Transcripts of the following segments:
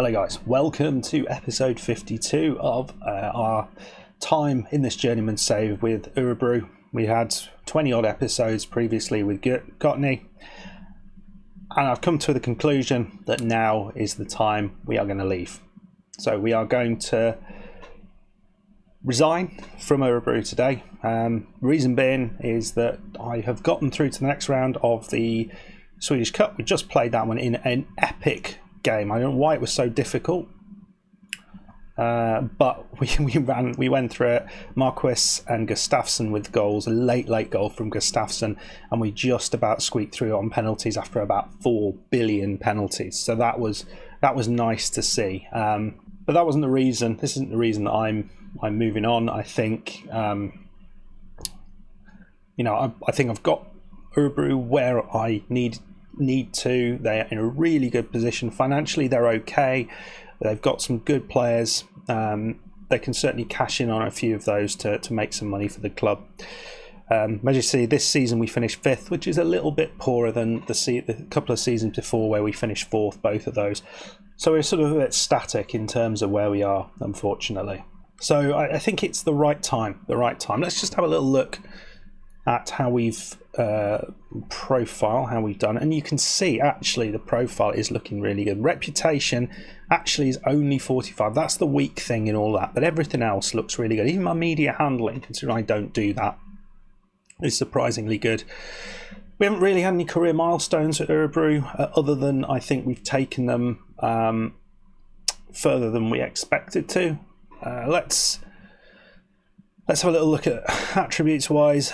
Hello guys, welcome to episode 52 of our time in this Journeyman save with Orebro. We had 20 odd episodes previously with Gottny, and I've come to the conclusion that now is the time we are going to leave. So we are going to resign from Orebro today. Reason being is that I have gotten through to the next round of the Swedish Cup. We just played that one in an epic game. I don't know why it was so difficult, but we went through it. Marquis and Gustafsson with goals, a late goal from Gustafsson, and we just about squeaked through on penalties after about 4 billion penalties. So that was nice to see. But that wasn't the reason. This isn't the reason that I'm moving on. I think I think I've got Orebro where I need to. They're in a really good position financially. They're okay. They've got some good players. They can certainly cash in on a few of those to make some money for the club. As you see, this season we finished 5th, which is a little bit poorer than the couple of seasons before where we finished 4th, both of those. So we're sort of a bit static in terms of where we are, unfortunately. So I think it's the right time. Let's just have a little look at how we've how we've done, and you can see actually the profile is looking really good. Reputation actually is only 45. That's the weak thing in all that, but everything else looks really good. Even my media handling, considering I don't do that, is surprisingly good. We haven't really had any career milestones at Orebro, other than I think we've taken them further than we expected to. Let's have a little look at attributes wise.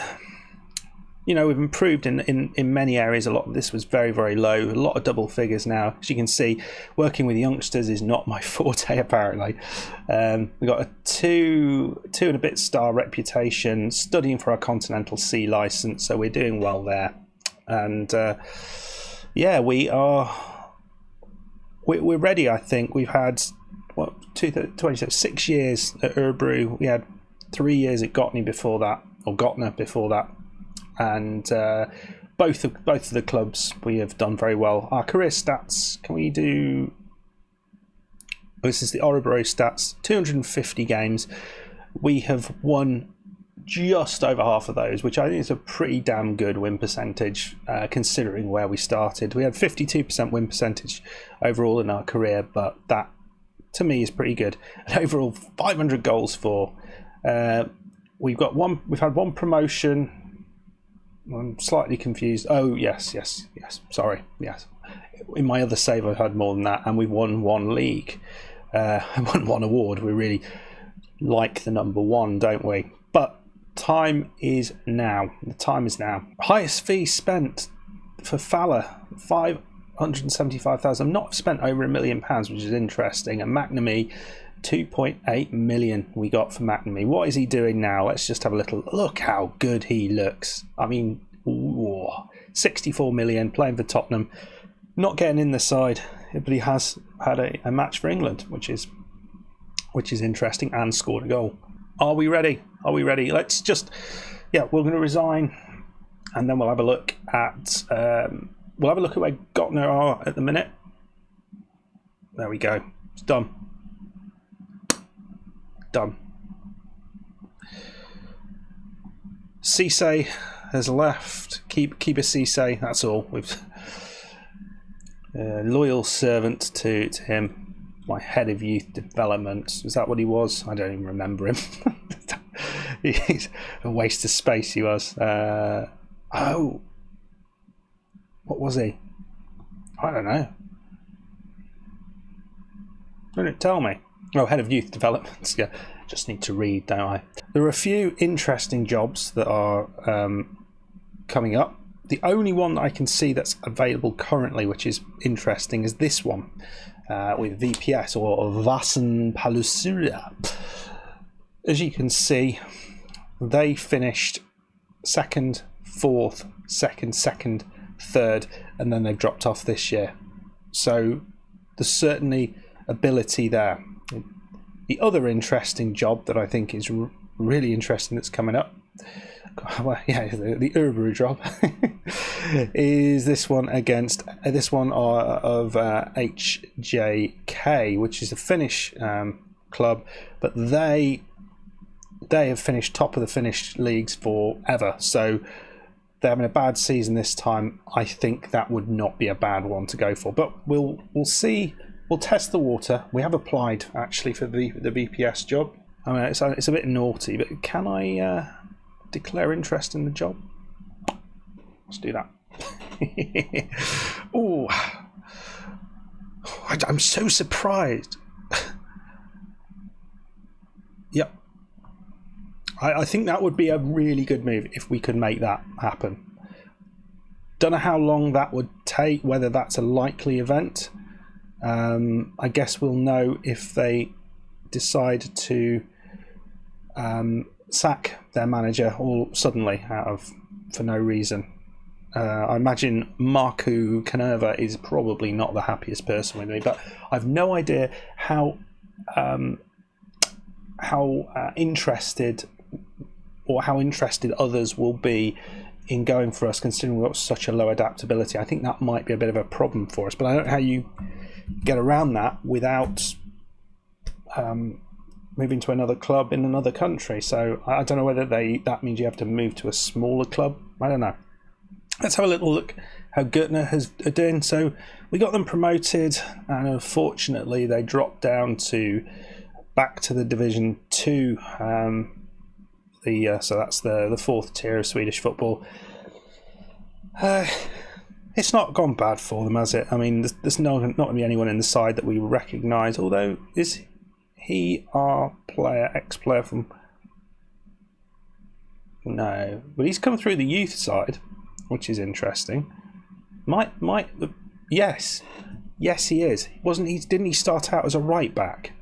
We've improved in many areas. A lot of this was very, very low. A lot of double figures now. As you can see, working with youngsters is not my forte, apparently. We got a 2 and a bit star reputation, studying for our Continental C license, so we're doing well there. And we're ready. I think we've had 6 years at Orebro. We had 3 years at Gottner before that. And both of the clubs we have done very well. Our career stats, can we do? This is the Orebro stats. 250 games. We have won just over half of those, which I think is a pretty damn good win percentage, considering where we started. We had 52% win percentage overall in our career, but that to me is pretty good. And overall, 500 goals for. We've had one promotion. I'm slightly confused. Oh, yes. Sorry, yes. In my other save, I've had more than that, and we've won one league, won one award. We really like the number 1, don't we? But time is now. The time is now. Highest fee spent for Fowler, 575,000. Not spent over £1 million, which is interesting. And McNamee, 2.8 million we got for McNamee. What is he doing now? Let's just have a little look how good he looks. I mean, 64 million, playing for Tottenham, not getting in the side, but he has had a match for England, which is interesting, and scored a goal. Are we ready? Let's just, we're going to resign, and then we'll have a look at where Gottner are at the minute. There we go. It's done. Cisse has left. Keep a Cisse. That's all. We've loyal servant to him. My head of youth development. Is that what he was? I don't even remember him. He's a waste of space. He was. What was he? I don't know. Don't tell me. Oh, head of youth development. Yeah, just need to read, don't I? There are a few interesting jobs that are coming up. The only one that I can see that's available currently, which is interesting, is this one with VPS or Vattenpalusura. As you can see, they finished 2nd, 4th, 2nd, 3rd, and then they've dropped off this year. So there's certainly ability there. The other interesting job that I think is really interesting that's coming up, well, yeah, the Orebro job is this one against this one of HJK, which is a Finnish club, but they have finished top of the Finnish leagues forever, so they're having a bad season this time. I think that would not be a bad one to go for, but we'll see. We'll test the water. We have applied actually for the VPS job. I mean, it's a bit naughty, but can I declare interest in the job? Let's do that. Oh, I'm so surprised. Yep. I think that would be a really good move if we could make that happen. Don't know how long that would take, whether that's a likely event. I guess we'll know if they decide to sack their manager all suddenly for no reason. I imagine Markku Kanerva is probably not the happiest person with me, but I've no idea how interested others will be in going for us, considering we've got such a low adaptability. I think that might be a bit of a problem for us, but I don't know how you get around that without moving to another club in another country. So I don't know whether that means you have to move to a smaller club. I don't know. Let's have a little look how Gürtner are doing. So we got them promoted, and unfortunately they dropped down back to the Division 2. So that's the fourth tier of Swedish football. It's not gone bad for them, has it? I mean, there's not going to be anyone in the side that we recognise. Although, is he our ex-player from? No, but he's come through the youth side, which is interesting. Yes, he is. Didn't he start out as a right back?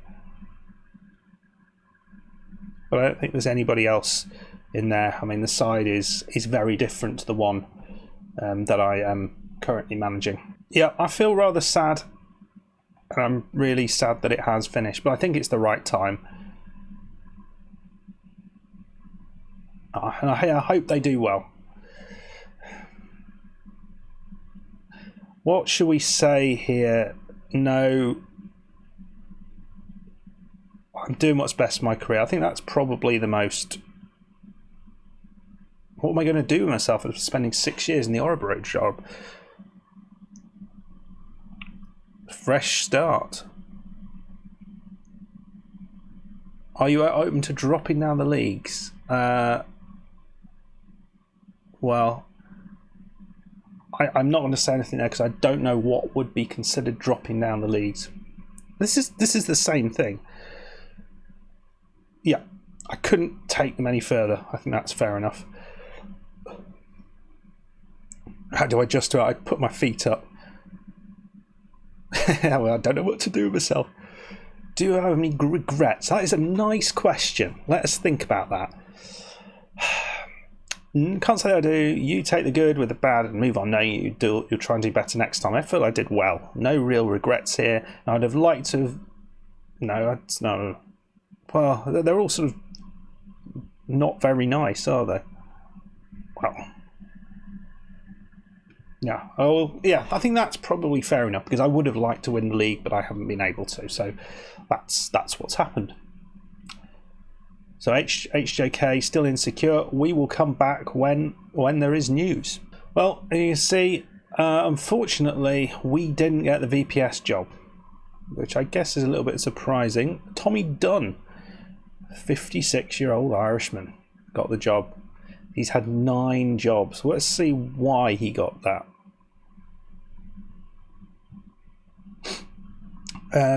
But I don't think there's anybody else in there. I mean, the side is very different to the one that I am currently managing. Yeah, I feel rather sad. And I'm really sad that it has finished, but I think it's the right time. And I hope they do well. What should we say here? No, I'm doing what's best for my career. I think that's probably the most... What am I going to do with myself after spending 6 years in the Orebro job? Fresh start. Are you open to dropping down the leagues? Well, I'm not going to say anything there because I don't know what would be considered dropping down the leagues. This is the same thing. Yeah, I couldn't take them any further. I think that's fair enough. How do I just do it? I put my feet up. Well, I don't know what to do with myself. Do I have any regrets? That is a nice question. Let us think about that. Can't say I do. You take the good with the bad and move on. No, you'll try and do better next time. I feel I did well. No real regrets here. I'd have liked to... No. Well, they're all sort of not very nice, are they? Well... Yeah. Oh, yeah. I think that's probably fair enough because I would have liked to win the league, but I haven't been able to. So that's what's happened. So HJK still insecure. We will come back when there is news. Well, you see, unfortunately, we didn't get the VPS job, which I guess is a little bit surprising. Tommy Dunn, 56-year-old Irishman, got the job. He's had 9 jobs. Let's see why he got that.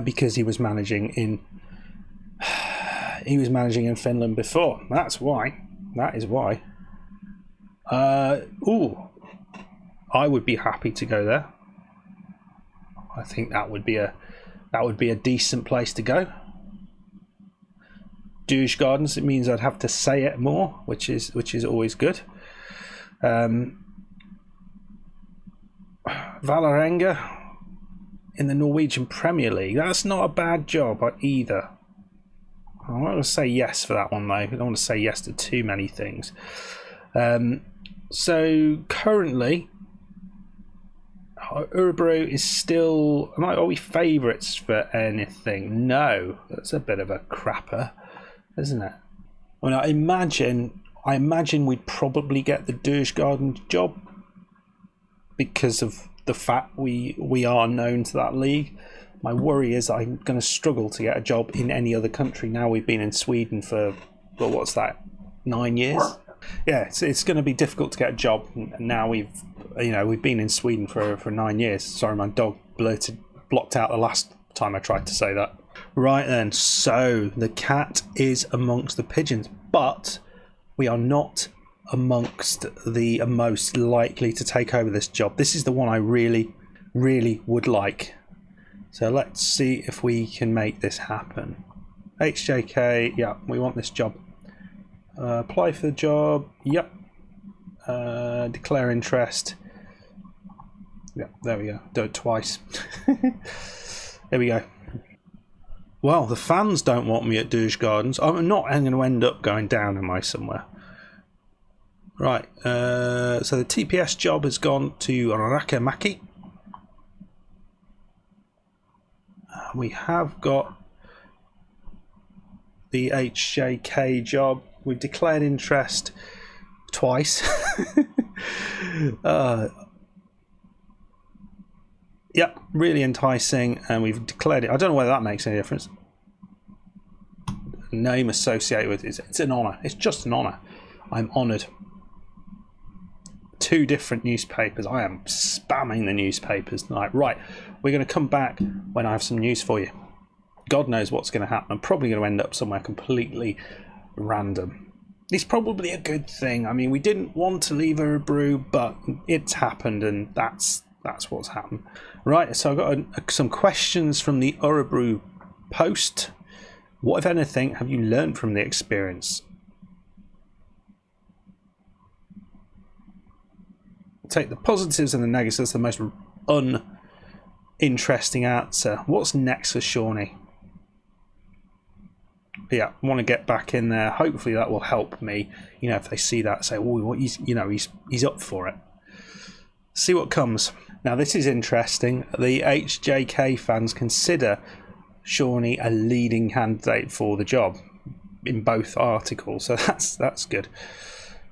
Because he was managing in Finland before. That's why. That is why. I would be happy to go there. I think that would be a decent place to go. Douche Gardens, it means I'd have to say it more, which is always good. Vålerenga in the Norwegian Premier League, that's not a bad job either. I'm not going to say yes for that one though. I don't want to say yes to too many things. So currently, Orebro is still. Are we favourites for anything? No, that's a bit of a crapper, isn't it? I mean, I imagine we'd probably get the Dørsgaardens job because of the fact we are known to that league. My worry is I'm going to struggle to get a job in any other country now we've been in Sweden for, well, what's that, 9 years? Yeah, it's going to be difficult to get a job now we've been in Sweden for 9 years. Sorry, my dog blocked out the last time I tried to say that. Right then, so the cat is amongst the pigeons, but we are not amongst the most likely to take over this job. This is the one I really, really would like. So let's see if we can make this happen. HJK, yeah, we want this job. Apply for the job, yep. Declare interest. Yeah, there we go. Do it twice. There we go. Well, the fans don't want me at Dørsgaardens. I'm going to end up going down, am I, somewhere? Right, so the TPS job has gone to Rakamaki. We have got the HJK job. We've declared interest twice. Yep, really enticing, and we've declared it. I don't know whether that makes any difference. Name associated with it. It's an honour. It's just an honour. I'm honoured. 2 different newspapers. I am spamming the newspapers tonight. Right, we're going to come back when I have some news for you. God knows what's going to happen. I'm probably going to end up somewhere completely random. It's probably a good thing. I mean, we didn't want to leave Orebro, but it's happened, and that's what's happened. Right, so I've got some questions from the Orebro post. What, if anything, have you learned from the experience? Take the positives and the negatives. That's the most uninteresting answer. What's next for Shawnee? Yeah, I want to get back in there. Hopefully that will help me. You know, if they see that, say, "Oh, he's up for it." See what comes. Now, this is interesting. The HJK fans consider Shawnee a leading candidate for the job in both articles, so that's good.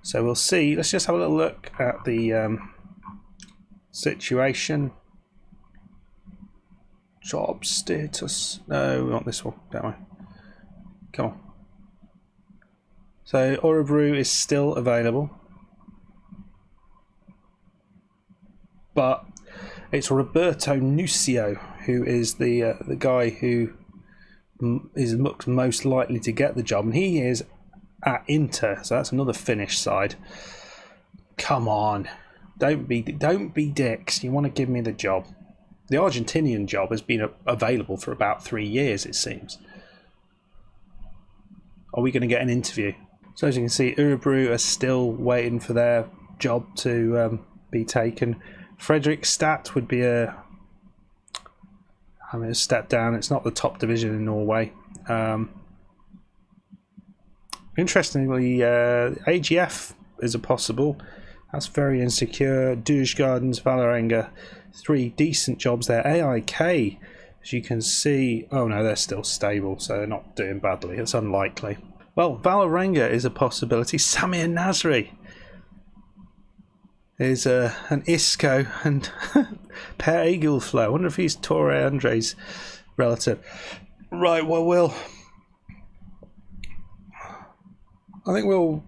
So we'll see. Let's just have a little look at the situation. Job status. No, we want this one, don't we? Come on. So Orebro is still available, but it's Roberto Nuccio who is the guy who is most likely to get the job, and he is at Inter, so that's another Finnish side. Come on, don't be dicks. You want to give me the job. The Argentinian job has been available for about 3 years, it seems. Are we going to get an interview? So as you can see, Orebro are still waiting for their job to be taken. Fredrikstad would be a step down. It's not the top division in Norway. Interestingly, AGF is a possible. That's very insecure. Dørsgaardens, Vålerenga, 3 decent jobs there. AIK, as you can see, oh no, they're still stable, so they're not doing badly. It's unlikely. Well, Vålerenga is a possibility. Samir Nasri is an Isco and Per Egelflo. I wonder if he's Torre Andre's relative. Right, well, I think we'll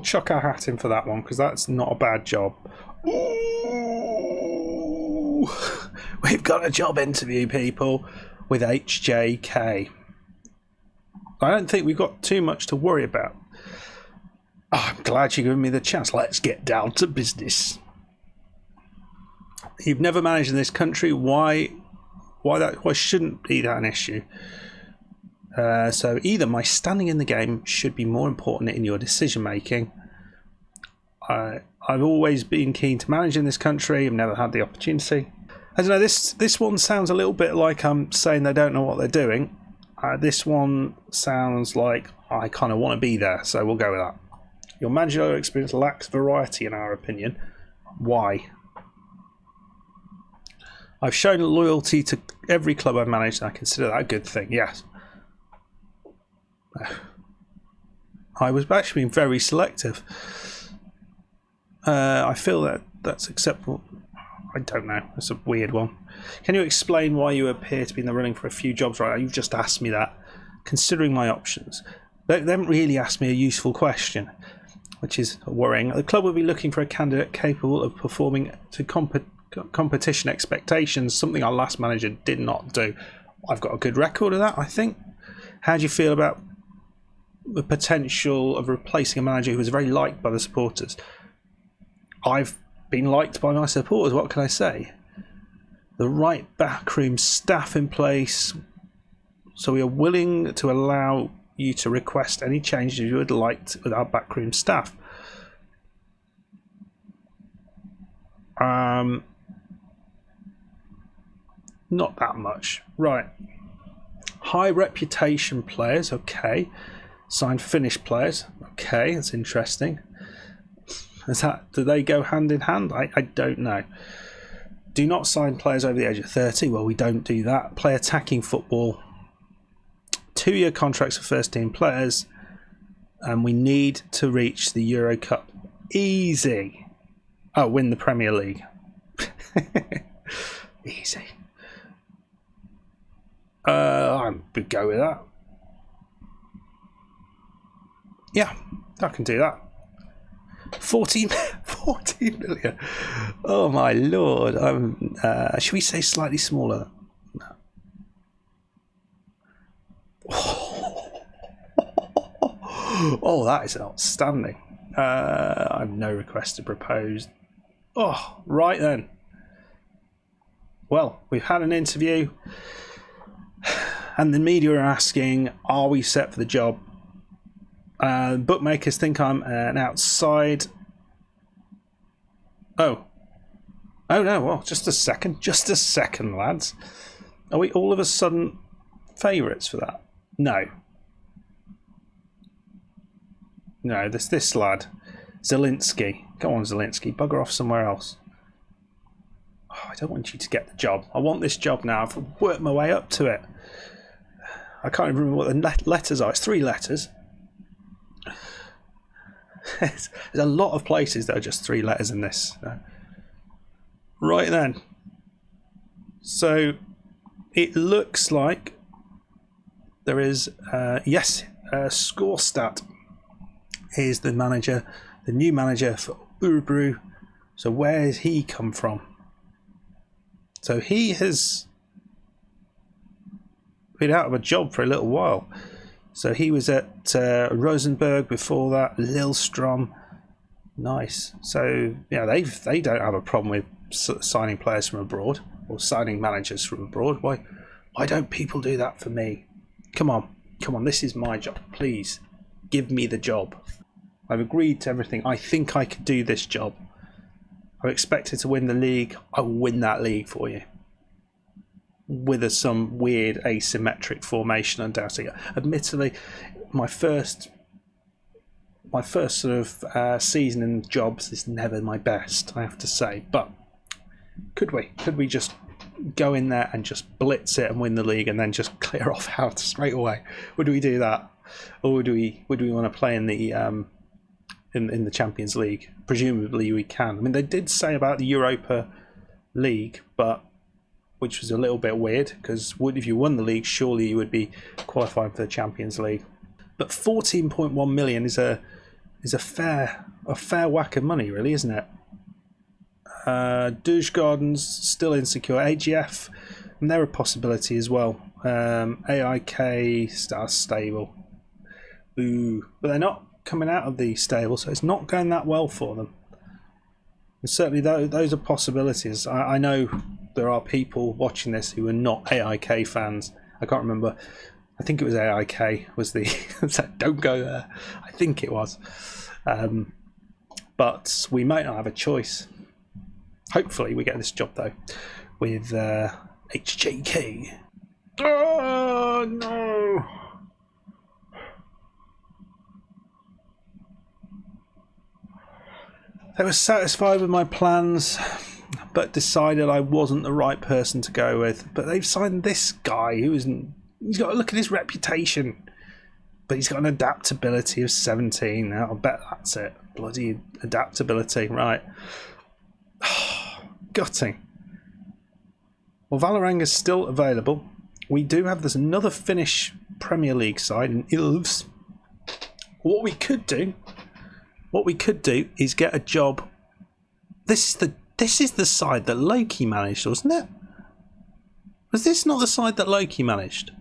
chuck our hat in for that one, because that's not a bad job. Ooh, we've got a job interview, people, with HJK. I don't think we've got too much to worry about. Oh, I'm glad you're giving me the chance. Let's get down to business. You've never managed in this country. Why shouldn't be that an issue? So either my standing in the game should be more important in your decision making. I've always been keen to manage in this country. I've never had the opportunity. I don't know. This one sounds a little bit like I'm saying they don't know what they're doing. This one sounds like I kind of want to be there, so we'll go with that. Your managerial experience lacks variety, in our opinion. Why? I've shown loyalty to every club I've managed, and I consider that a good thing. Yes. I was actually being very selective. I feel that that's acceptable. I don't know. That's a weird one. Can you explain why you appear to be in the running for a few jobs right now? You've just asked me that. Considering my options. They haven't really asked me a useful question, which is worrying. The club will be looking for a candidate capable of performing to competition expectations, something our last manager did not do. I've got a good record of that, I think. How do you feel about the potential of replacing a manager who was very liked by the supporters? I've been liked by my supporters, what can I say? The right backroom staff in place, so we are willing to allow you to request any changes you would like with our backroom staff. Not that much. Right. High reputation players, okay. Signed Finnish players, okay, that's interesting. Do they go hand in hand? I don't know. Do not sign players over the age of 30. Well, we don't do that. Play attacking football. 2-year contracts for first team players. And we need to reach the Euro Cup. Easy. Oh, win the Premier League. Easy. I would go with that. Yeah, I can do that. 14 million. Oh my lord. Should we say slightly smaller? No. Oh, that is outstanding. I have no request to propose. Oh, right then. Well, we've had an interview, and the media are asking, are we set for the job? Bookmakers think I'm an outside. Oh no, well, just a second, lads. Are we all of a sudden favourites for that? No, this lad, Zielinski. Go on, Zielinski, bugger off somewhere else. Oh, I don't want you to get the job. I want this job now. I've worked my way up to it. I can't even remember what the letters are. It's 3 letters. There's a lot of places that are just 3 letters in this. Right then. So it looks like there is, Scorestat is the manager, the new manager for Orebro. So where has he come from? So he has been out of a job for a little while. So he was at Rosenborg before that, Lillestrøm. Nice. So yeah, they don't have a problem with signing players from abroad or signing managers from abroad. Why don't people do that for me? Come on, this is my job. Please give me the job. I've agreed to everything. I think I could do this job. I'm expected to win the league. I will win that league for you. With some weird asymmetric formation, undoubtedly. Admittedly, my first sort of season in jobs is never my best, I have to say. But could we just go in there and just blitz it and win the league, and then just clear off out straight away? Would we do that, or would we want to play in the in the Champions League? Presumably we can. I mean, they did say about the Europa League, but which was a little bit weird, because if you won the league, surely you would be qualifying for the Champions League. But 14.1 million is a fair whack of money, really, isn't it? Douche Gardens still insecure. AGF, and they're a possibility as well. AIK stable. Ooh, but they're not coming out of the stable, so it's not going that well for them. And certainly those are possibilities. I know there are people watching this who are not AIK fans. I can't remember. I think it was AIK was the don't go there. I think it was. But we might not have a choice. Hopefully we get this job though with HJK. Oh, no. They were satisfied with my plans, but decided I wasn't the right person to go with. But they've signed this guy he's got to look at his reputation. But he's got an adaptability of 17. I'll bet that's it. Bloody adaptability, right. Gutting. Well, Vålerenga's still available. We do have this another Finnish Premier League side in Ilves. What we could do is get a job. This is the side that Loki managed, wasn't it? Was this not the side that Loki managed?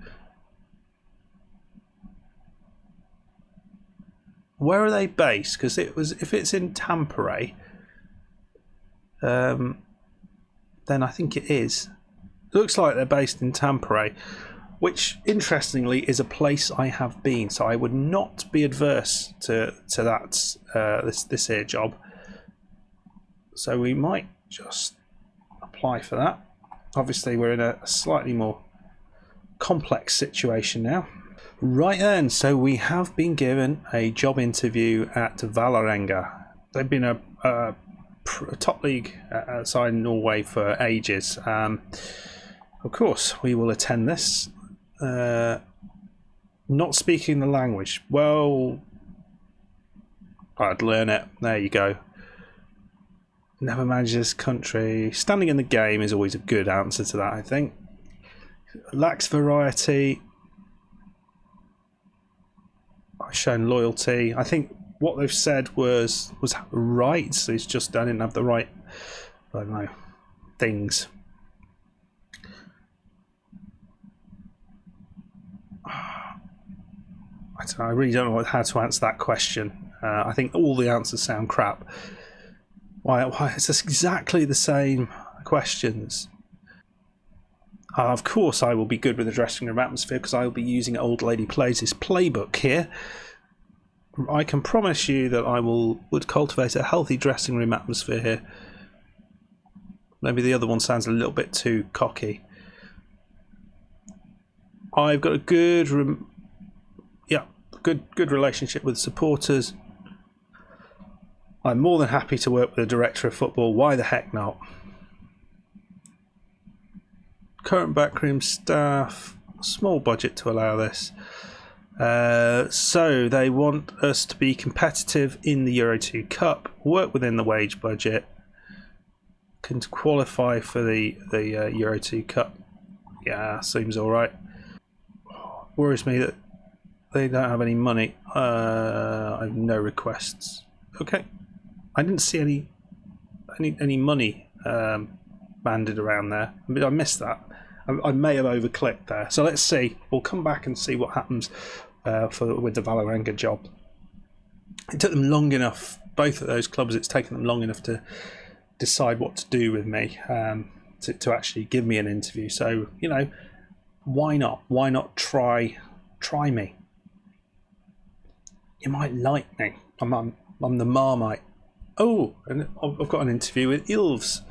Where are they based? Because if it's in Tampere, then I think it is. It looks like they're based in Tampere, which interestingly is a place I have been. So I would not be adverse to that this here job. So we might just apply for that. Obviously, we're in a slightly more complex situation now. Right then, so we have been given a job interview at Vålerenga. They've been a top league side in Norway for ages. Of course, we will attend this. Not speaking the language. Well, I'd learn it. There you go. Never managed this country. Standing in the game is always a good answer to that, I think. Lacks variety. Shown loyalty. I think what they've said was right. So it's just I didn't have the right, I don't know, things. I really don't know how to answer that question. I think all the answers sound crap. Why it's just exactly the same questions. Of course, I will be good with the dressing room atmosphere because I will be using Old Lady Plays' playbook here. I can promise you that I would cultivate a healthy dressing room atmosphere here. Maybe the other one sounds a little bit too cocky. I've got a good relationship with supporters. I'm more than happy to work with the director of football. Why the heck not? Current backroom staff, small budget to allow this. So they want us to be competitive in the Euro 2 Cup, work within the wage budget, can qualify for the Euro 2 Cup. Yeah, seems all right. Worries me that they don't have any money. I have no requests. Okay, I didn't see any money banded around there. I missed that. I may have overclicked there. So let's see. We'll come back and see what happens with the Vålerenga job. It took them long enough. Both of those clubs, it's taken them long enough to decide what to do with me, to actually give me an interview. So why not? Why not try me? You might like me. I'm the Marmite. Oh, and I've got an interview with Ilves.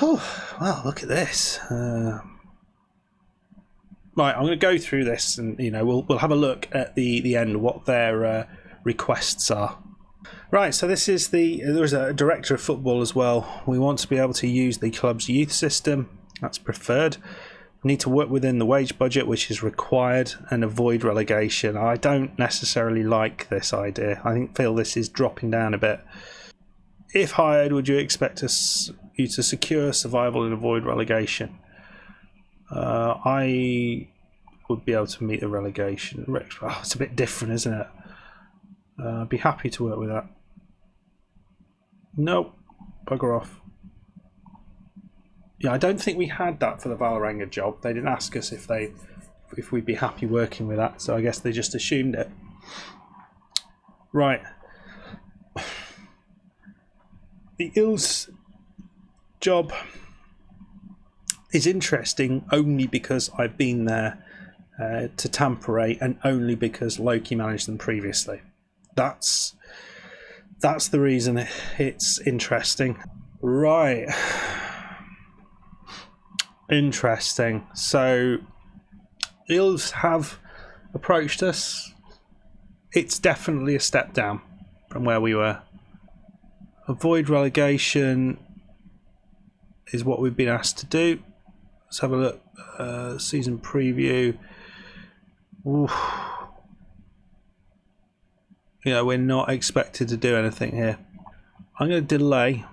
Oh, well, look at this. Right, I'm going to go through this, and we'll have a look at the end what their requests are. Right, so this is there's a director of football as well. We want to be able to use the club's youth system. That's preferred. We need to work within the wage budget, which is required, and avoid relegation. I don't necessarily like this idea. I feel this is dropping down a bit. If hired, would you expect you to secure survival and avoid relegation? I would be able to meet the relegation. Oh, it's a bit different, isn't it? I'd be happy to work with that. Nope, bugger off. Yeah, I don't think we had that for the Vålerenga job. They didn't ask us if we'd be happy working with that, so I guess they just assumed it. Right. The Ilves job is interesting only because I've been there to Tampere, and only because Loki managed them previously. That's the reason it's interesting. Right. Interesting. So Ilves have approached us. It's definitely a step down from where we were. Avoid relegation is what we've been asked to do. Let's have a look. Season preview. Oof. Yeah, we're not expected to do anything here. I'm going to delay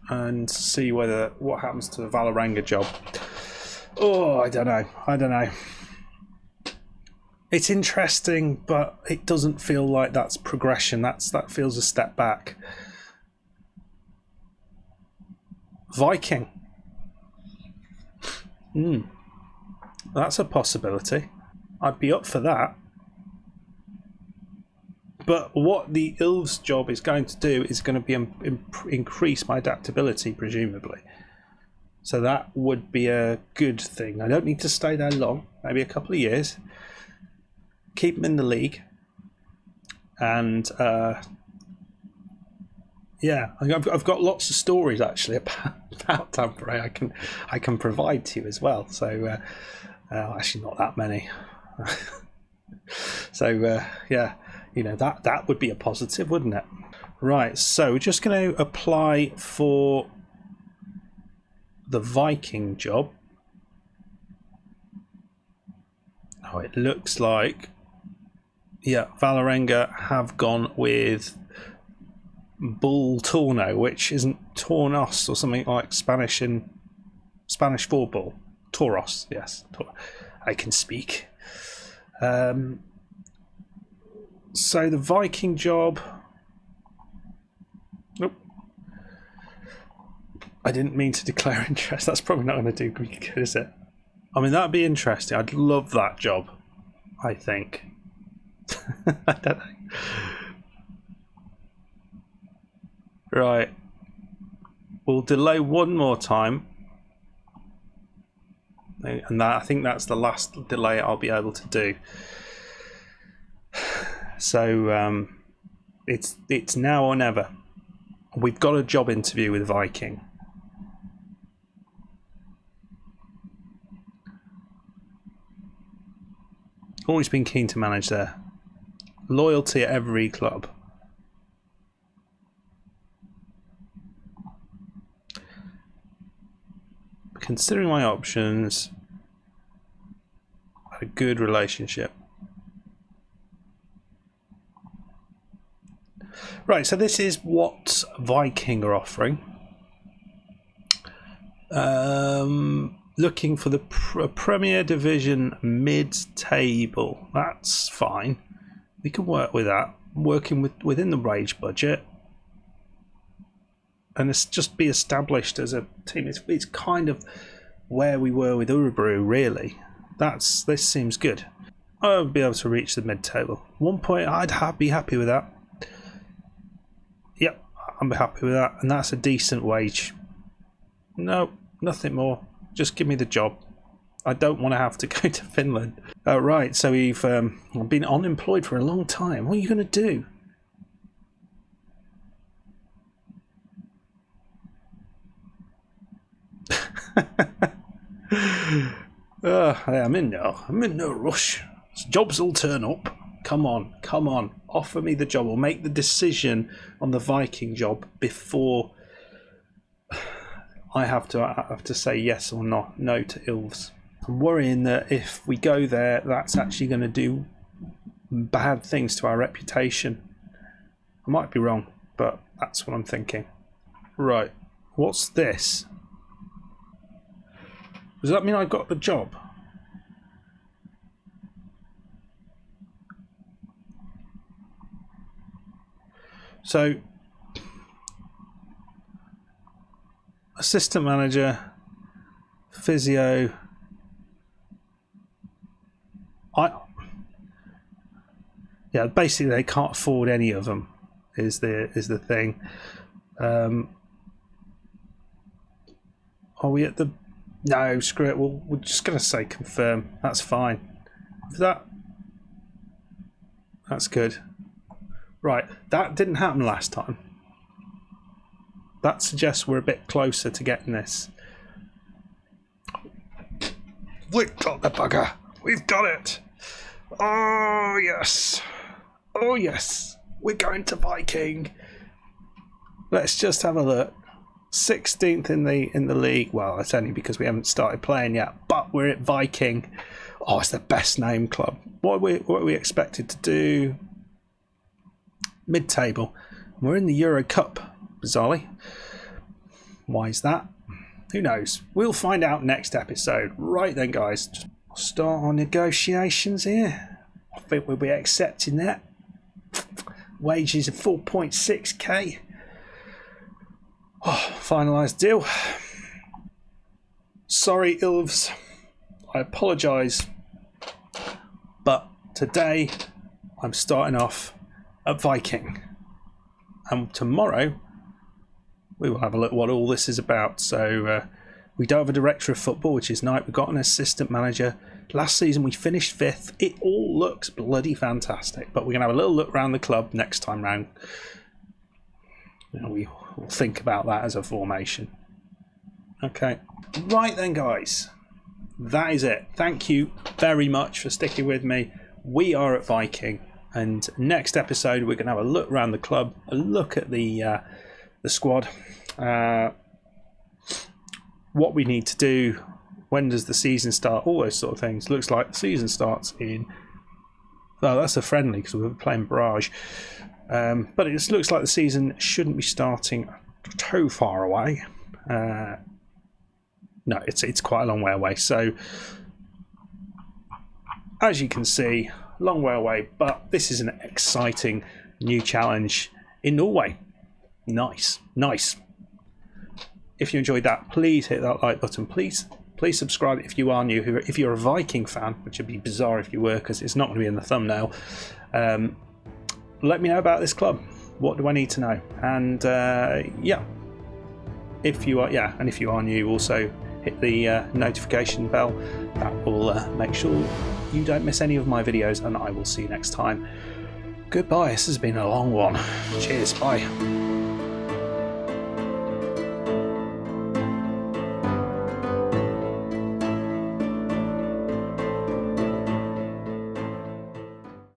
and see what happens to the Vålerenga job. Oh, I don't know. It's interesting, but it doesn't feel like that's progression. That feels a step back. Viking. That's a possibility. I'd be up for that. But what the Ilves job is going to do is going to be increase my adaptability, presumably. So that would be a good thing. I don't need to stay there long, maybe a couple of years. Keep them in the league. And yeah, I've got lots of stories actually about Tampere I can provide to you as well. So actually not that many. So yeah. You know, that would be a positive, wouldn't it? Right, so we're just going to apply for the Viking job. Oh, it looks like, yeah, Vålerenga have gone with Bull Torno, which isn't Tornos or something like Spanish football. Toros, yes. I can speak. So the Viking job. Nope. I didn't mean to declare interest. That's probably not going to do good, is it? I mean, that'd be interesting. I'd love that job, I think. I don't know. Right. We'll delay one more time. And I think that's the last delay I'll be able to do. So it's now or never. We've got a job interview with Viking. Always been keen to manage there. Loyalty at every club. Considering my options, a good relationship. Right, so this is what Viking are offering. Looking for the Premier Division mid-table. That's fine. We can work with that. Working within the wage budget. And it's just be established as a team. It's kind of where we were with Orebro, really. This seems good. I'll be able to reach the mid-table. 1 point, I'd be happy with that. Yep, I'm happy with that. And that's a decent wage. No, nothing more. Just give me the job. I don't want to have to go to Finland. Right, so we've been unemployed for a long time. What are you going to do? I'm in no rush. Jobs will turn up. Come on. Offer me the job or make the decision on the Viking job before I have to say yes or no to Ilves. I'm worrying that if we go there, that's actually going to do bad things to our reputation. I might be wrong, but that's what I'm thinking. Right, what's this? Does that mean I got the job? So, assistant manager, physio. Basically they can't afford any of them. Is the thing. Are we at the? No, screw it. We're just going to say confirm. That's fine. That's good. Right, that didn't happen last time. That suggests we're a bit closer to getting this. We've got the bugger. We've got it. Oh yes. We're going to Viking. Let's just have a look. 16th in the league. Well, it's only because we haven't started playing yet, but we're at Viking. Oh, it's the best name club. What are we expected to do? Mid-table. We're in the Euro Cup, bizarrely. Why is that? Who knows? We'll find out next episode. Right then, guys. Just start our negotiations here. I think we'll be accepting that. Wages of 4.6k. Oh, finalised deal. Sorry, Ilves. I apologise. But today I'm starting off at Viking. And tomorrow we will have a look what all this is about. So we don't have a director of football, which is nice. We've got an assistant manager. Last season we finished 5th. It all looks bloody fantastic. But we're going to have a little look around the club next time round. We will think about that as a formation. Okay. Right then, guys. That is it. Thank you very much for sticking with me. We are at Viking. And next episode, we're going to have a look around the club. A look at the squad. What we need to do. When does the season start? All those sort of things. Looks like the season starts in... Oh, that's a friendly because we're playing Barrage. But it looks like the season shouldn't be starting too far away. No, it's quite a long way away. So, as you can see, long way away. But this is an exciting new challenge in Norway. Nice. If you enjoyed that, please hit that like button. Please subscribe if you are new. If you're a Viking fan, which would be bizarre if you were, because it's not going to be in the thumbnail. Let me know about this club. What do I need to know? And if you are new, also hit the notification bell. That will make sure you don't miss any of my videos, and I will see you next time. Goodbye. This has been a long one. Cheers. Bye.